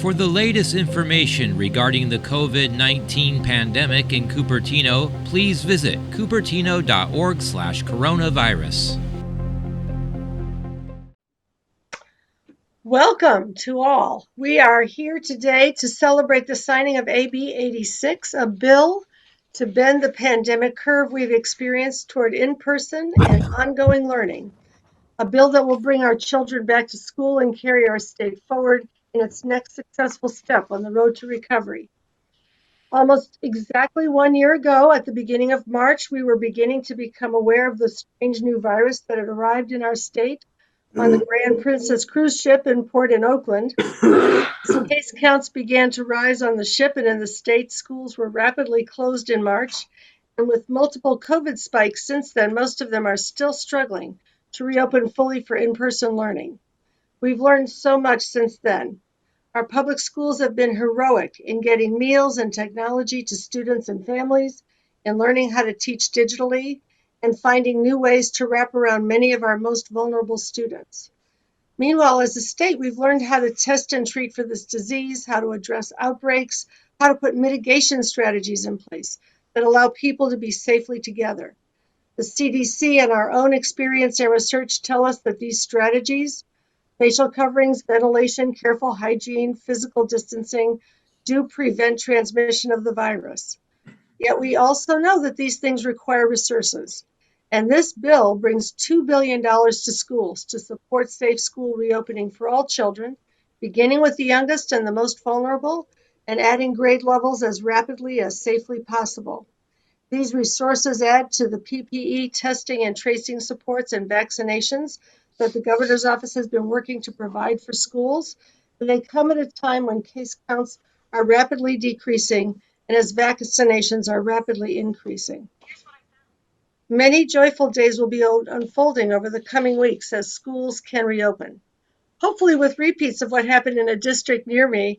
For the latest information regarding the COVID-19 pandemic in Cupertino, please visit cupertino.org/coronavirus. Welcome to all. We are here today to celebrate the signing of AB 86, a bill to bend the pandemic curve we've experienced toward in-person and ongoing learning. A bill that will bring our children back to school and carry our state forward in its next successful step on the road to recovery. Almost exactly 1 year ago, at the beginning of March, we were beginning to become aware of the strange new virus that had arrived in our state on the Grand Princess cruise ship in port in Oakland. Case counts began to rise on the ship and in the state. Schools were rapidly closed in March. And with multiple COVID spikes since then, most of them are still struggling to reopen fully for in-person learning. We've learned so much since then. Our public schools have been heroic in getting meals and technology to students and families, in learning how to teach digitally, and finding new ways to wrap around many of our most vulnerable students. Meanwhile, as a state, we've learned how to test and treat for this disease, how to address outbreaks, how to put mitigation strategies in place that allow people to be safely together. The CDC and our own experience and research tell us that these strategies, facial coverings, ventilation, careful hygiene, physical distancing, do prevent transmission of the virus. Yet we also know that these things require resources. And this bill brings $2 billion to schools to support safe school reopening for all children, beginning with the youngest and the most vulnerable, and adding grade levels as rapidly as safely possible. These resources add to the PPE testing and tracing supports and vaccinations that the governor's office has been working to provide for schools. And they come at a time when case counts are rapidly decreasing and as vaccinations are rapidly increasing. Many joyful days will be unfolding over the coming weeks as schools can reopen. Hopefully with repeats of what happened in a district near me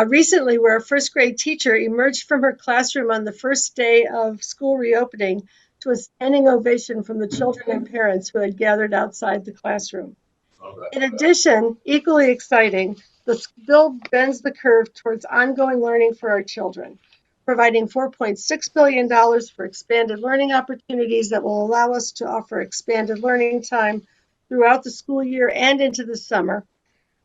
recently, where a first grade teacher emerged from her classroom on the first day of school reopening to a standing ovation from the children and parents who had gathered outside the classroom. In addition, equally exciting, the bill bends the curve towards ongoing learning for our children, providing $4.6 billion for expanded learning opportunities that will allow us to offer expanded learning time throughout the school year and into the summer.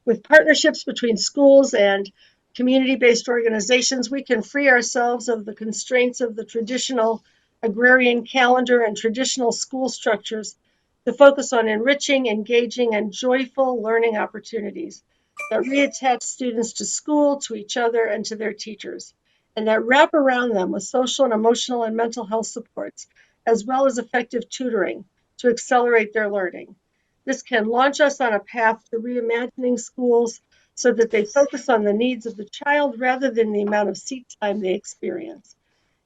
With partnerships between schools and community-based organizations, we can free ourselves of the constraints of the traditional agrarian calendar and traditional school structures to focus on enriching, engaging, and joyful learning opportunities that reattach students to school, to each other, and to their teachers, and that wrap around them with social and emotional and mental health supports, as well as effective tutoring to accelerate their learning. This can launch us on a path to reimagining schools so that they focus on the needs of the child rather than the amount of seat time they experience.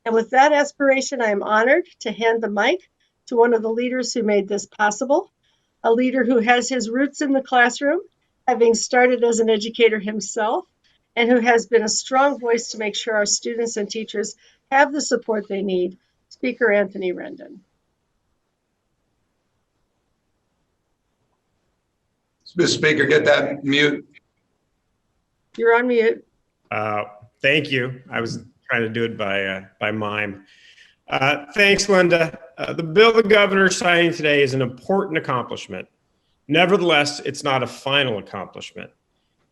And with that aspiration, I am honored to hand the mic to one of the leaders who made this possible, a leader who has his roots in the classroom, having started as an educator himself, and who has been a strong voice to make sure our students and teachers have the support they need, Speaker Anthony Rendon. Mr. Speaker, get that mute. You're on mute. Thank you. I was trying to do it by mime. Thanks, Linda. The bill the governor is signing today is an important accomplishment. Nevertheless, it's not a final accomplishment.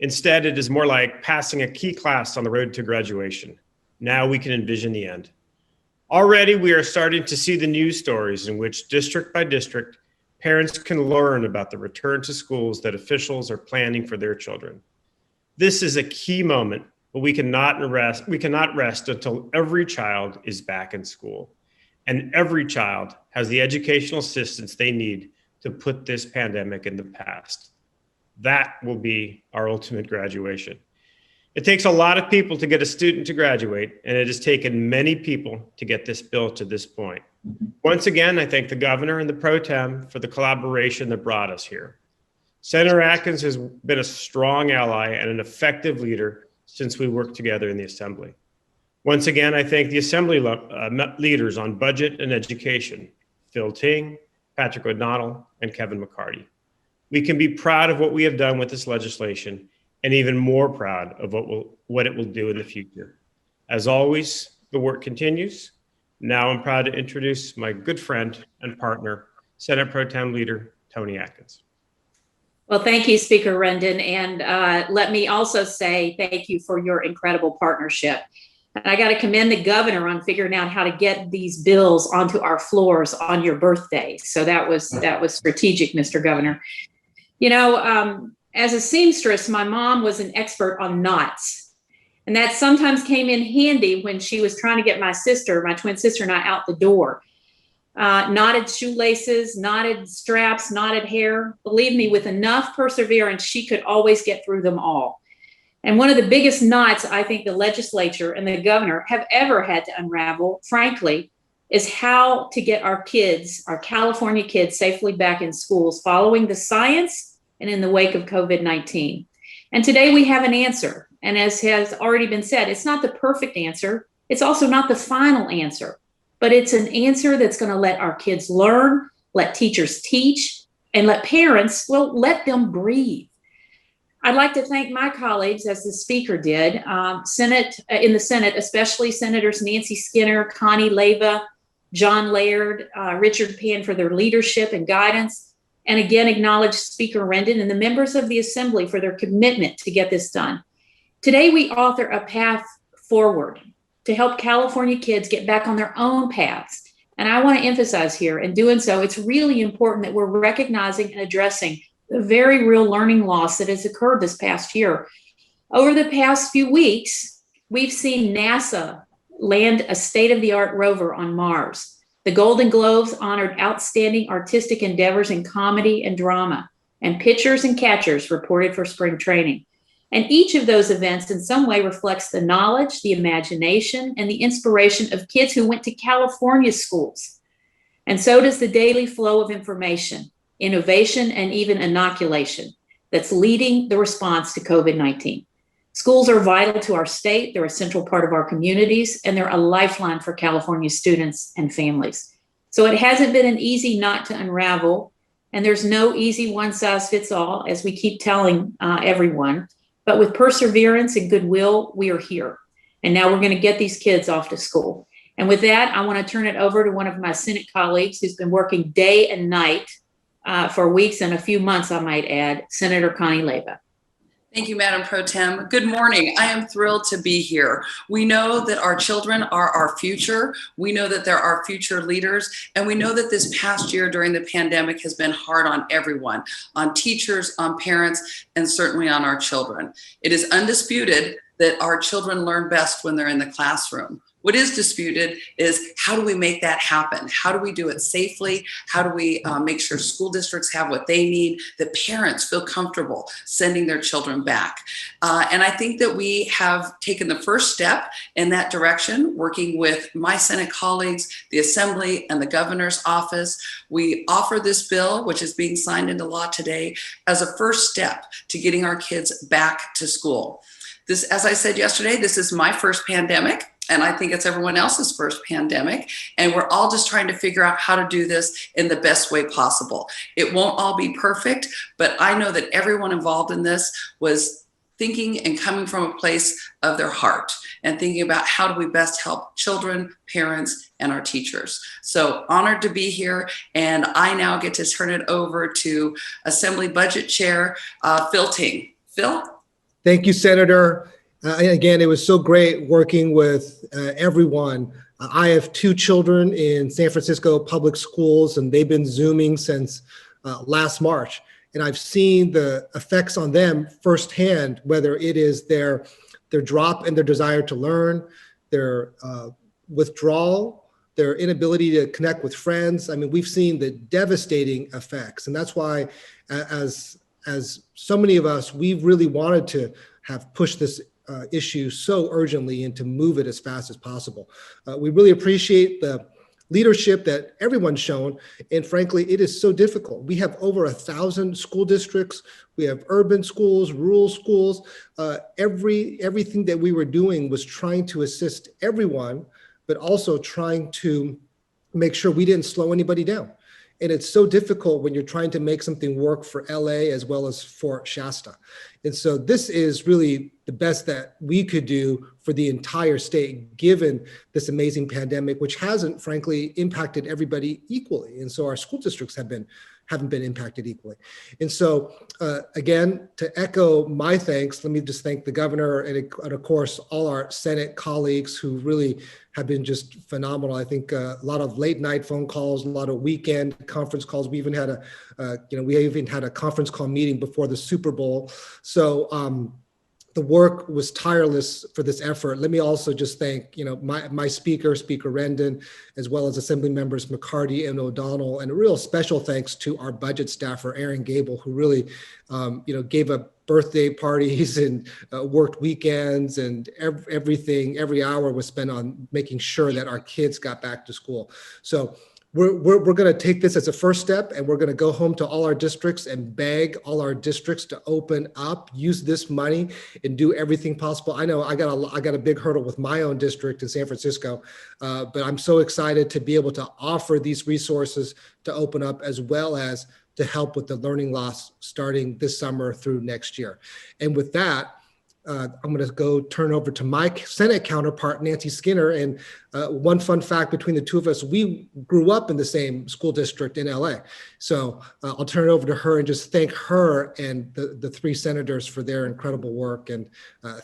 Instead, it is more like passing a key class on the road to graduation. Now we can envision the end. Already, we are starting to see the news stories in which district by district, parents can learn about the return to schools that officials are planning for their children. This is a key moment, but we cannot rest until every child is back in school, and every child has the educational assistance they need to put this pandemic in the past. That will be our ultimate graduation. It takes a lot of people to get a student to graduate, and it has taken many people to get this bill to this point. Once again, I thank the governor and the pro tem for the collaboration that brought us here. Senator Atkins has been a strong ally and an effective leader since we worked together in the Assembly. Once again, I thank the Assembly leaders on budget and education, Phil Ting, Patrick O'Donnell, and Kevin McCarty. We can be proud of what we have done with this legislation, and even more proud of what it will do in the future. As always, the work continues. Now I'm proud to introduce my good friend and partner, Senate Pro Tem Leader Toni Atkins. Well, thank you, Speaker Rendon. And let me also say thank you for your incredible partnership. And I got to commend the governor on figuring out how to get these bills onto our floors on your birthday. So that was strategic, Mr. Governor. You know, as a seamstress, my mom was an expert on knots. And that sometimes came in handy when she was trying to get my twin sister and I out the door. Knotted shoelaces, knotted straps, knotted hair. Believe me, with enough perseverance, she could always get through them all. And one of the biggest knots I think the legislature and the governor have ever had to unravel, frankly, is how to get our kids, our California kids, safely back in schools following the science and in the wake of COVID-19. And today we have an answer. And as has already been said, it's not the perfect answer. It's also not the final answer, but it's an answer that's going to let our kids learn, let teachers teach, and let parents, well, let them breathe. I'd like to thank my colleagues, as the speaker did, in the Senate, especially Senators Nancy Skinner, Connie, Leyva, John Laird, Richard Pan for their leadership and guidance, and again acknowledge Speaker Rendon and the members of the Assembly for their commitment to get this done. Today, we author a path forward to help California kids get back on their own paths. And I want to emphasize here, in doing so, it's really important that we're recognizing and addressing the very real learning loss that has occurred this past year. Over the past few weeks, we've seen NASA land a state-of-the-art rover on Mars. The Golden Globes honored outstanding artistic endeavors in comedy and drama, and pitchers and catchers reported for spring training. And each of those events in some way reflects the knowledge, the imagination, and the inspiration of kids who went to California schools. And so does the daily flow of information, innovation, and even inoculation that's leading the response to COVID-19. Schools are vital to our state. They're a central part of our communities, and they're a lifeline for California students and families. So it hasn't been an easy knot to unravel, and there's no easy one-size-fits-all, as we keep telling everyone. But with perseverance and goodwill, we are here. And now we're going to get these kids off to school. And with that, I want to turn it over to one of my Senate colleagues who's been working day and night for weeks and a few months, I might add, Senator Connie Leyva. Thank you, Madam Pro Tem. Good morning. I am thrilled to be here. We know that our children are our future. We know that they're our future leaders. And we know that this past year during the pandemic has been hard on everyone, on teachers, on parents, and certainly on our children. It is undisputed that our children learn best when they're in the classroom. What is disputed is how do we make that happen? How do we do it safely? How do we make sure school districts have what they need, that parents feel comfortable sending their children back? And I think that we have taken the first step in that direction, working with my Senate colleagues, the Assembly, and the governor's office. We offer this bill, which is being signed into law today, as a first step to getting our kids back to school. This, as I said yesterday, this is my first pandemic. And I think it's everyone else's first pandemic. And we're all just trying to figure out how to do this in the best way possible. It won't all be perfect, but I know that everyone involved in this was thinking and coming from a place of their heart and thinking about how do we best help children, parents, and our teachers. So honored to be here. And I now get to turn it over to Assembly Budget Chair, Phil Ting. Phil? Thank you, Senator. Again, it was so great working with everyone. I have two children in San Francisco public schools, and they've been Zooming since last March. And I've seen the effects on them firsthand, whether it is their drop in their desire to learn, their withdrawal, their inability to connect with friends. I mean, we've seen the devastating effects. And that's why, as so many of us, we've really wanted to have pushed this issue so urgently and to move it as fast as possible. We really appreciate the leadership that everyone's shown. And frankly, it is so difficult. We have over 1,000 school districts. We have urban schools, rural schools. Everything that we were doing was trying to assist everyone, but also trying to make sure we didn't slow anybody down. And it's so difficult when you're trying to make something work for LA as well as for Shasta. And so this is really the best that we could do for the entire state, given this amazing pandemic, which hasn't, frankly, impacted everybody equally. And so our school districts haven't been impacted equally. And so, again, to echo my thanks, let me just thank the governor and of course, all our Senate colleagues who really have been just phenomenal. I think a lot of late night phone calls, a lot of weekend conference calls. We even had a conference call meeting before the Super Bowl. So the work was tireless for this effort. Let me also just thank, my Speaker Rendon, as well as Assembly members McCarty and O'Donnell, and a real special thanks to our budget staffer, Aaron Gable, who really, gave up birthday parties and worked weekends, and every hour was spent on making sure that our kids got back to school. So we're going to take this as a first step, and we're going to go home to all our districts and beg all our districts to open up, use this money, and do everything possible. I know I got a big hurdle with my own district in San Francisco, but I'm so excited to be able to offer these resources to open up, as well as to help with the learning loss starting this summer through next year. And with that, I'm going to go turn over to my Senate counterpart, Nancy Skinner. And one fun fact between the two of us, we grew up in the same school district in LA. So I'll turn it over to her and just thank her and the three senators for their incredible work. And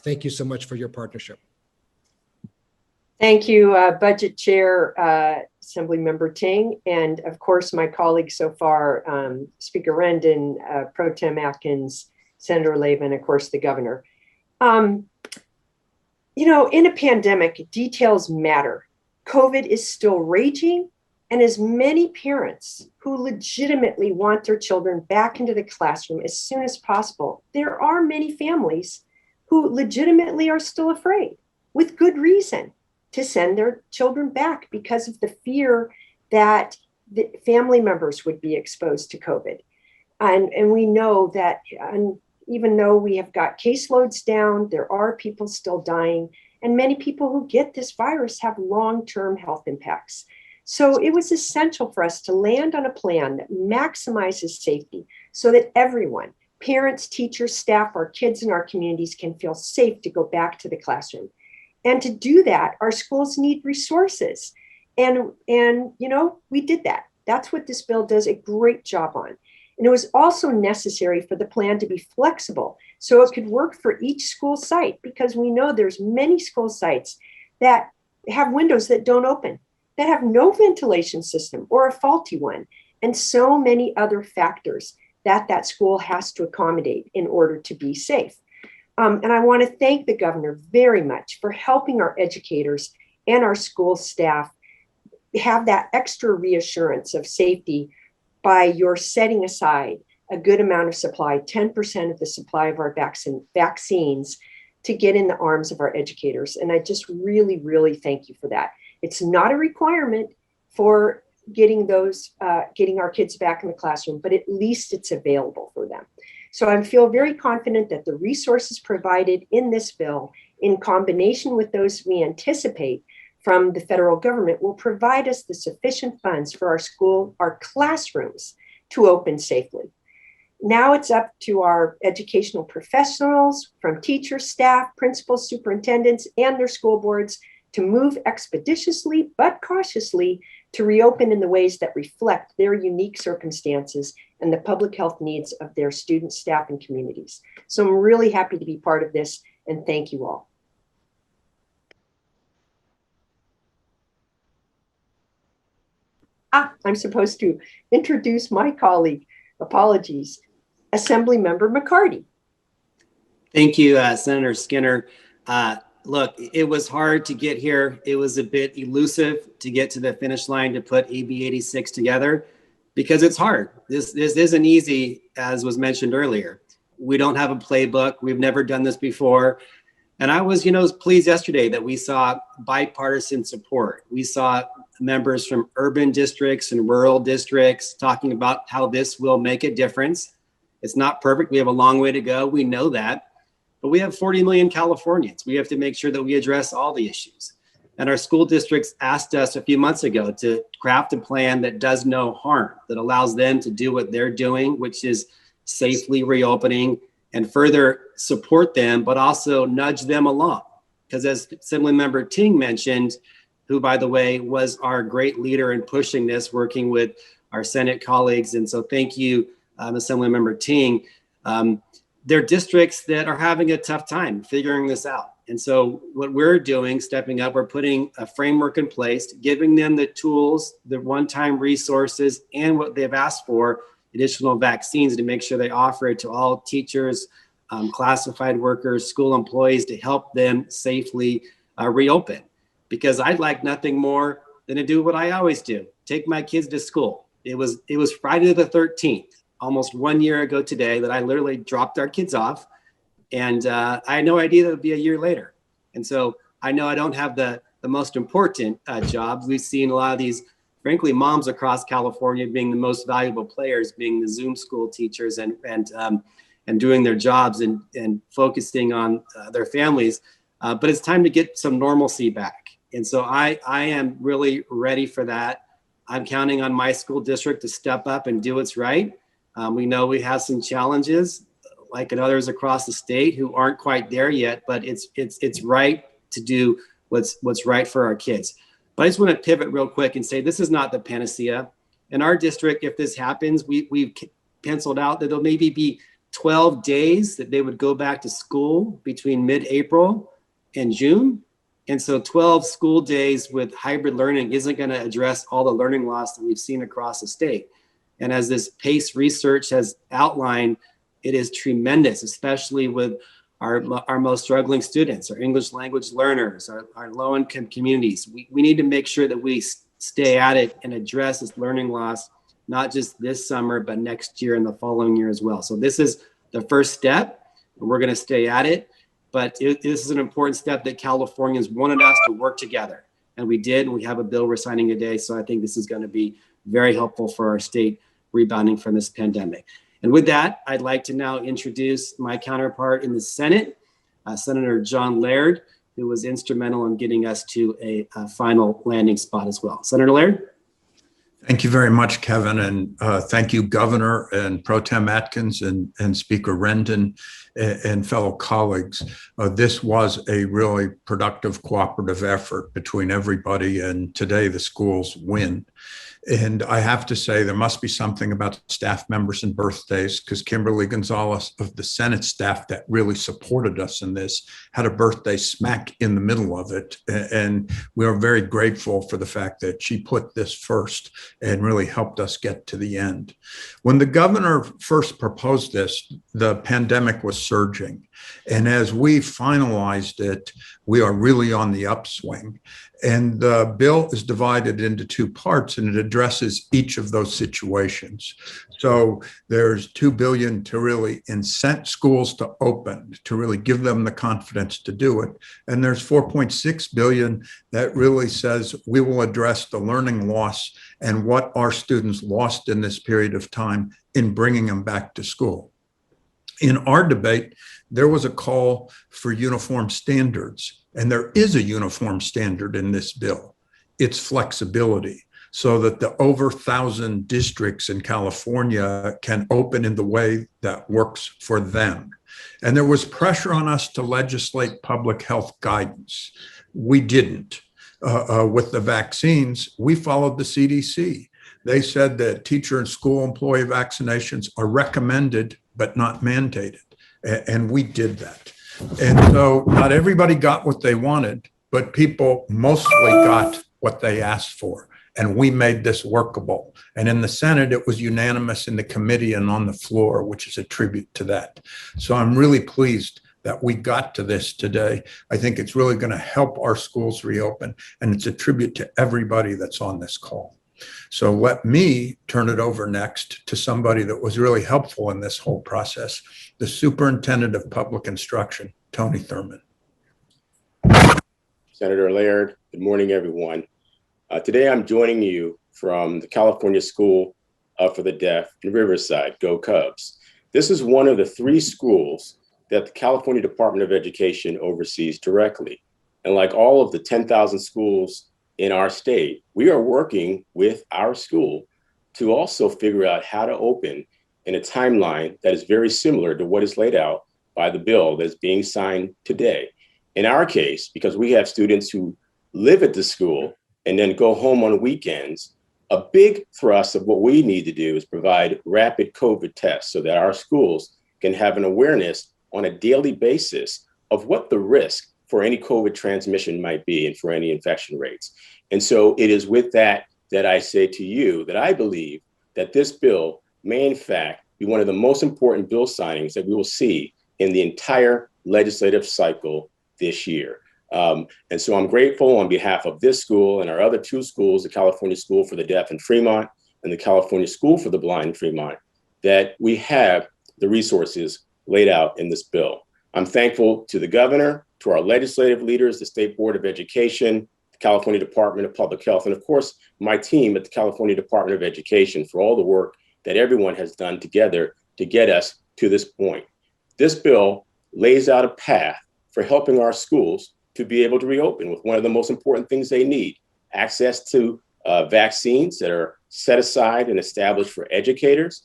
thank you so much for your partnership. Thank you, Budget Chair, Assemblymember Ting, and of course, my colleagues so far, Speaker Rendon, Pro Tem Atkins, Senator Leyva, and of course, the governor. In a pandemic, details matter. COVID is still raging, and as many parents who legitimately want their children back into the classroom as soon as possible, there are many families who legitimately are still afraid, with good reason, to send their children back because of the fear that the family members would be exposed to COVID. And we know that even though we have got caseloads down, there are people still dying, and many people who get this virus have long-term health impacts. So it was essential for us to land on a plan that maximizes safety so that everyone, parents, teachers, staff, our kids, and our communities can feel safe to go back to the classroom. And to do that, our schools need resources. And we did that. That's what this bill does a great job on. And it was also necessary for the plan to be flexible so it could work for each school site, because we know there's many school sites that have windows that don't open, that have no ventilation system or a faulty one, and so many other factors that school has to accommodate in order to be safe. And I want to thank the governor very much for helping our educators and our school staff have that extra reassurance of safety by your setting aside a good amount of supply, 10% of the supply of our vaccines, to get in the arms of our educators. And I just really, really thank you for that. It's not a requirement for getting our kids back in the classroom, but at least it's available for them. So I feel very confident that the resources provided in this bill, in combination with those we anticipate from the federal government, will provide us the sufficient funds for our classrooms to open safely. Now it's up to our educational professionals, from teachers, staff, principals, superintendents, and their school boards, to move expeditiously but cautiously to reopen in the ways that reflect their unique circumstances and the public health needs of their students, staff, and communities. So I'm really happy to be part of this, and thank you all. I'm supposed to introduce my colleague. Apologies. Assemblymember McCarty. Thank you, Senator Skinner. Look, it was hard to get here. It was a bit elusive to get to the finish line to put AB 86 together, because it's hard. This isn't easy, as was mentioned earlier. We don't have a playbook. We've never done this before. And I was, pleased yesterday that we saw bipartisan support. We saw members from urban districts and rural districts talking about how this will make a difference. It's not perfect. We have a long way to go. We know that. But we have 40 million Californians. We have to make sure that we address all the issues. And our school districts asked us a few months ago to craft a plan that does no harm, that allows them to do what they're doing, which is safely reopening and further support them, but also nudge them along. Because as Assemblymember Ting mentioned, who, by the way, was our great leader in pushing this, working with our Senate colleagues. And so thank you, Assemblymember Ting. There are districts that are having a tough time figuring this out. And so what we're doing, stepping up, we're putting a framework in place, giving them the tools, the one-time resources, and what they've asked for, additional vaccines, to make sure they offer it to all teachers, classified workers, school employees, to help them safely reopen. Because I'd like nothing more than to do what I always do, take my kids to school. It was Friday the 13th, almost 1 year ago today, that I literally dropped our kids off. And I had no idea that it would be a year later. And so I know I don't have the most important jobs. We've seen a lot of these, frankly, moms across California being the most valuable players, being the Zoom school teachers and doing their jobs and focusing on their families. But it's time to get some normalcy back. And so I am really ready for that. I'm counting on my school district to step up and do what's right. We know we have some challenges, like in others across the state, who aren't quite there yet, but it's right to do what's right for our kids. But I just want to pivot real quick and say this is not the panacea. In our district, if this happens, we've penciled out that there'll maybe be 12 days that they would go back to school between mid-April and June. And so 12 school days with hybrid learning isn't going to address all the learning loss that we've seen across the state. And as this PACE research has outlined, it is tremendous, especially with our most struggling students, our English language learners, our low-income communities. We need to make sure that we stay at it and address this learning loss, not just this summer, but next year and the following year as well. So this is the first step, and we're going to stay at it. But this is an important step that Californians wanted us to work together. And we did, and we have a bill we're signing today. So I think this is going to be very helpful for our state rebounding from this pandemic. And with that, I'd like to now introduce my counterpart in the Senate, Senator John Laird, who was instrumental in getting us to a final landing spot as well. Senator Laird. Thank you very much, Kevin, and thank you, Governor and Pro Tem Atkins and Speaker Rendon and fellow colleagues. This was a really productive cooperative effort between everybody, and today the schools win. And I have to say, there must be something about staff members and birthdays, because Kimberly Gonzalez of the Senate staff that really supported us in this had a birthday smack in the middle of it. And we are very grateful for the fact that she put this first and really helped us get to the end. When the governor first proposed this, the pandemic was surging. And as we finalized it, we are really on the upswing. And the bill is divided into two parts, and it addresses each of those situations. So there's $2 billion to really incent schools to open, to really give them the confidence to do it. And there's $4.6 billion that really says we will address the learning loss and what our students lost in this period of time in bringing them back to school. In our debate, there was a call for uniform standards, and there is a uniform standard in this bill. It's flexibility, so that the over 1,000 districts in California can open in the way that works for them. And there was pressure on us to legislate public health guidance. We didn't. With the vaccines, we followed the CDC. They said that teacher and school employee vaccinations are recommended, but not mandated. And we did that. And so not everybody got what they wanted, but people mostly got what they asked for. And we made this workable. And in the Senate, it was unanimous in the committee and on the floor, which is a tribute to that. So I'm really pleased that we got to this today. I think it's really going to help our schools reopen. And it's a tribute to everybody that's on this call. So let me turn it over next to somebody that was really helpful in this whole process, the Superintendent of Public Instruction, Toni Thurmond. Senator Laird, good morning, everyone. Today I'm joining you from the California School for the Deaf in Riverside, Go Cubs. This is one of the 3 schools that the California Department of Education oversees directly. And like all of the 10,000 schools in our state, we are working with our school to also figure out how to open in a timeline that is very similar to what is laid out by the bill that's being signed today. In our case, because we have students who live at the school and then go home on weekends, a big thrust of what we need to do is provide rapid COVID tests so that our schools can have an awareness on a daily basis of what the risk for any COVID transmission might be and for any infection rates. And so it is with that that I say to you that I believe that this bill may in fact be one of the most important bill signings that we will see in the entire legislative cycle this year. And so I'm grateful on behalf of this school and our other two schools, the California School for the Deaf in Fremont and the California School for the Blind in Fremont, that we have the resources laid out in this bill. I'm thankful to the governor, to our legislative leaders, the State Board of Education, the California Department of Public Health, and of course, my team at the California Department of Education for all the work that everyone has done together to get us to this point. This bill lays out a path for helping our schools to be able to reopen with one of the most important things they need, access to vaccines that are set aside and established for educators,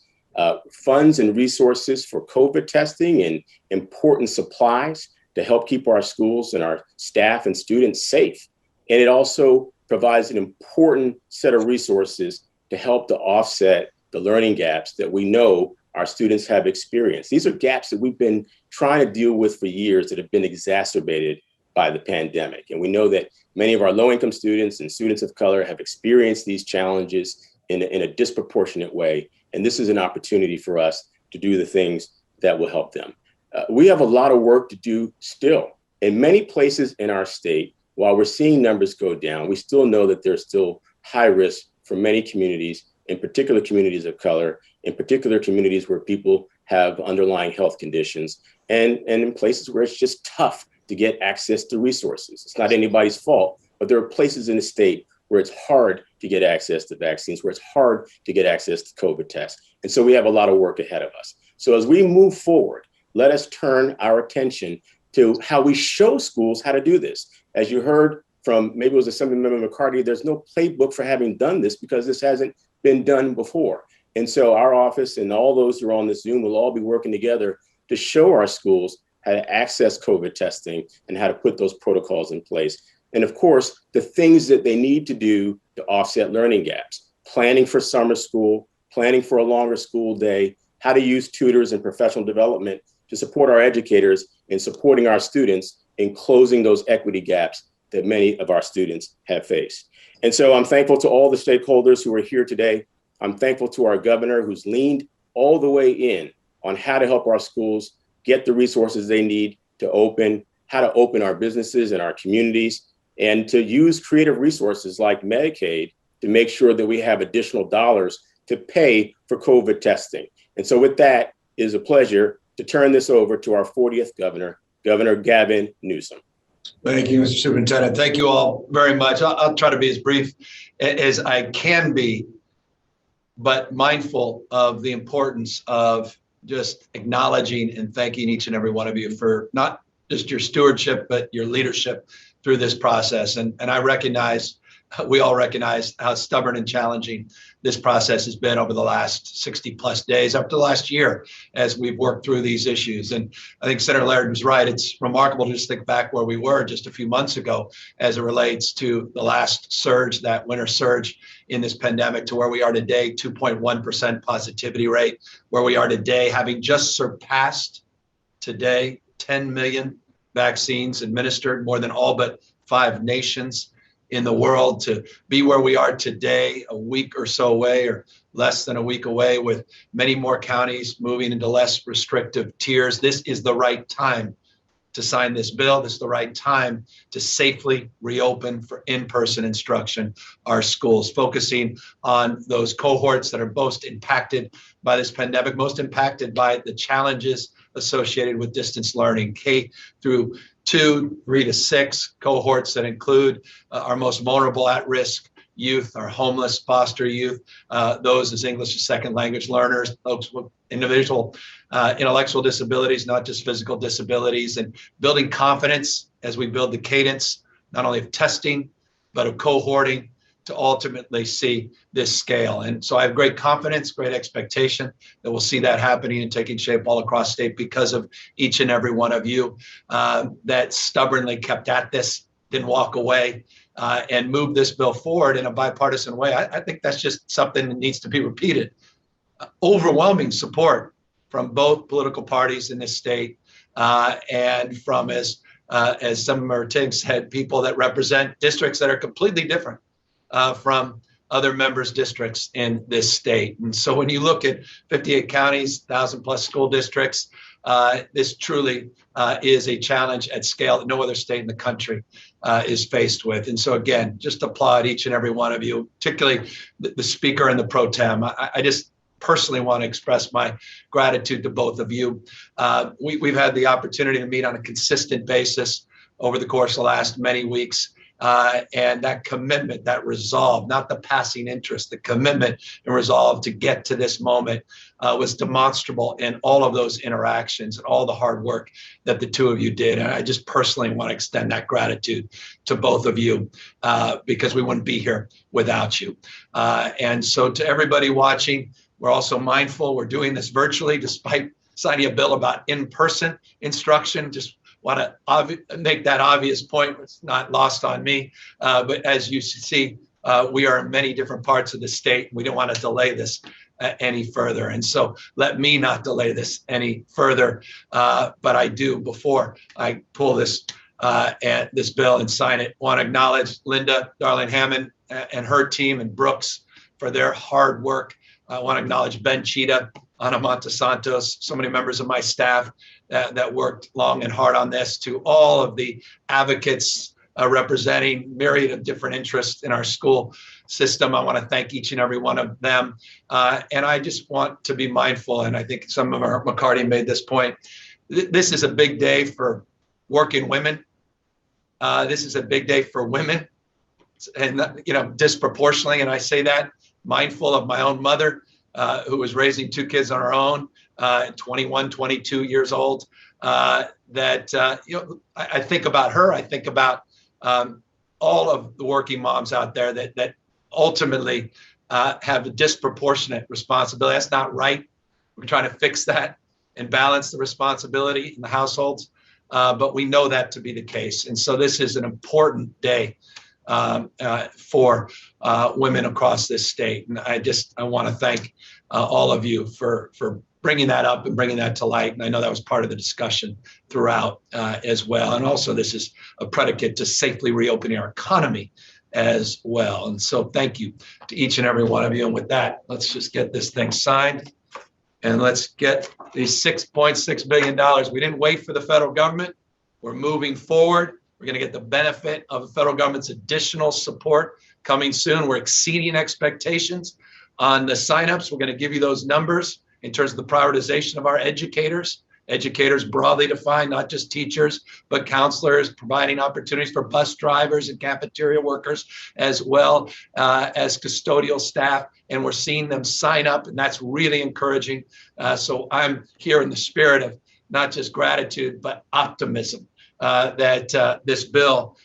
funds and resources for COVID testing and important supplies to help keep our schools and our staff and students safe. And it also provides an important set of resources to help to offset the learning gaps that we know our students have experienced. These are gaps that we've been trying to deal with for years that have been exacerbated by the pandemic. And we know that many of our low-income students and students of color have experienced these challenges in a disproportionate way. And this is an opportunity for us to do the things that will help them. We have a lot of work to do still. In many places in our state, while we're seeing numbers go down, we still know that there's still high risk for many communities, in particular communities of color, in particular communities where people have underlying health conditions, and in places where it's just tough to get access to resources. It's not anybody's fault, but there are places in the state where it's hard to get access to vaccines, where it's hard to get access to COVID tests. And so we have a lot of work ahead of us. So as we move forward, let us turn our attention to how we show schools how to do this. As you heard from, maybe it was Assemblymember McCarty, there's no playbook for having done this because this hasn't been done before. And so our office and all those who are on this Zoom will all be working together to show our schools how to access COVID testing and how to put those protocols in place. And of course, the things that they need to do to offset learning gaps, planning for summer school, planning for a longer school day, how to use tutors and professional development to support our educators in supporting our students in closing those equity gaps that many of our students have faced. And so I'm thankful to all the stakeholders who are here today. I'm thankful to our governor who's leaned all the way in on how to help our schools get the resources they need to open, how to open our businesses and our communities, and to use creative resources like Medicaid to make sure that we have additional dollars to pay for COVID testing. And so with that, it is a pleasure to turn this over to our 40th governor, Governor Gavin Newsom. Thank you, Mr. Superintendent. Thank you all very much. I'll try to be as brief as I can be, but mindful of the importance of just acknowledging and thanking each and every one of you for not just your stewardship, but your leadership through this process. And I recognize, we all recognize how stubborn and challenging this process has been over the last 60 plus days, up to the last year, as we've worked through these issues. And I think Senator Laird was right. It's remarkable to just think back where we were just a few months ago as it relates to the last surge, that winter surge in this pandemic, to where we are today, 2.1% positivity rate, where we are today, having just surpassed today 10 million vaccines administered, more than all but 5 nations in the world, to be where we are today, a week or so away, or less than a week away, with many more counties moving into less restrictive tiers. This is the right time to sign this bill. This is the right time to safely reopen for in-person instruction our schools, focusing on those cohorts that are most impacted by this pandemic, most impacted by the challenges associated with distance learning, K through 2, 3 to 6 cohorts that include our most vulnerable at-risk youth, our homeless foster youth, those as English as second language learners, folks with individual intellectual disabilities, not just physical disabilities, and building confidence as we build the cadence not only of testing, but of cohorting to ultimately see this scale. And so I have great confidence, great expectation that we'll see that happening and taking shape all across state because of each and every one of you that stubbornly kept at this, didn't walk away, and moved this bill forward in a bipartisan way. I think that's just something that needs to be repeated. Overwhelming support from both political parties in this state and from, as Assemblymember Ting said, people that represent districts that are completely different from other members' districts in this state. And so when you look at 58 counties, 1,000 plus school districts, this truly is a challenge at scale that no other state in the country is faced with. And so again, just applaud each and every one of you, particularly the speaker and the pro tem. I just personally want to express my gratitude to both of you. We've had the opportunity to meet on a consistent basis over the course of the last many weeks. And that commitment, that resolve, not the passing interest, the commitment and resolve to get to this moment was demonstrable in all of those interactions and all the hard work that the two of you did. And I just personally want to extend that gratitude to both of you because we wouldn't be here without you. And so to everybody watching, we're also mindful we're doing this virtually despite signing a bill about in-person instruction. Just want to make that obvious point. It's not lost on me. But as you see, we are in many different parts of the state. We don't want to delay this any further. And so let me not delay this any further. But I do, before I pull this bill and sign it, want to acknowledge Linda Darling-Hammond and her team and Brooks for their hard work. I want to acknowledge Ben Cheetah, Ana Montesantos, so many members of my staff that worked long and hard on this, to all of the advocates representing myriad of different interests in our school system. I want to thank each and every one of them. And I just want to be mindful, and I think some of our McCarty made this point. This is a big day for working women. This is a big day for women, and disproportionately, and I say that mindful of my own mother, who was raising two kids on her own, 21, 22 years old, I think about her. I think about all of the working moms out there that ultimately have a disproportionate responsibility. That's not right. We're trying to fix that and balance the responsibility in the households, but we know that to be the case. And so this is an important day for women across this state. And I want to thank all of you for bringing that up and bringing that to light. And I know that was part of the discussion throughout as well. And also this is a predicate to safely reopening our economy as well. And so thank you to each and every one of you. And with that, let's just get this thing signed and let's get these $6.6 billion. We didn't wait for the federal government. We're moving forward. We're going to get the benefit of the federal government's additional support coming soon. We're exceeding expectations on the signups. We're going to give you those numbers in terms of the prioritization of our educators broadly defined, not just teachers, but counselors, providing opportunities for bus drivers and cafeteria workers, as well as custodial staff. And we're seeing them sign up, and that's really encouraging. So I'm here in the spirit of not just gratitude, but optimism. That this bill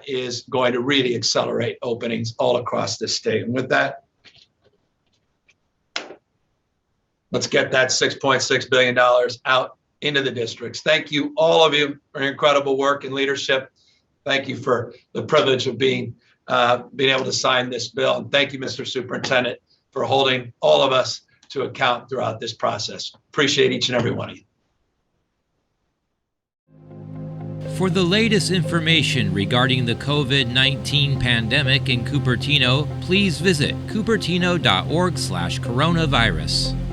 is going to really accelerate openings all across the state. And with that, let's get that $6.6 billion out into the districts. Thank you, all of you, for your incredible work and leadership. Thank you for the privilege of being able to sign this bill. And thank you, Mr. Superintendent, for holding all of us to account throughout this process. Appreciate each and every one of you. For the latest information regarding the COVID-19 pandemic in Cupertino, please visit cupertino.org/coronavirus.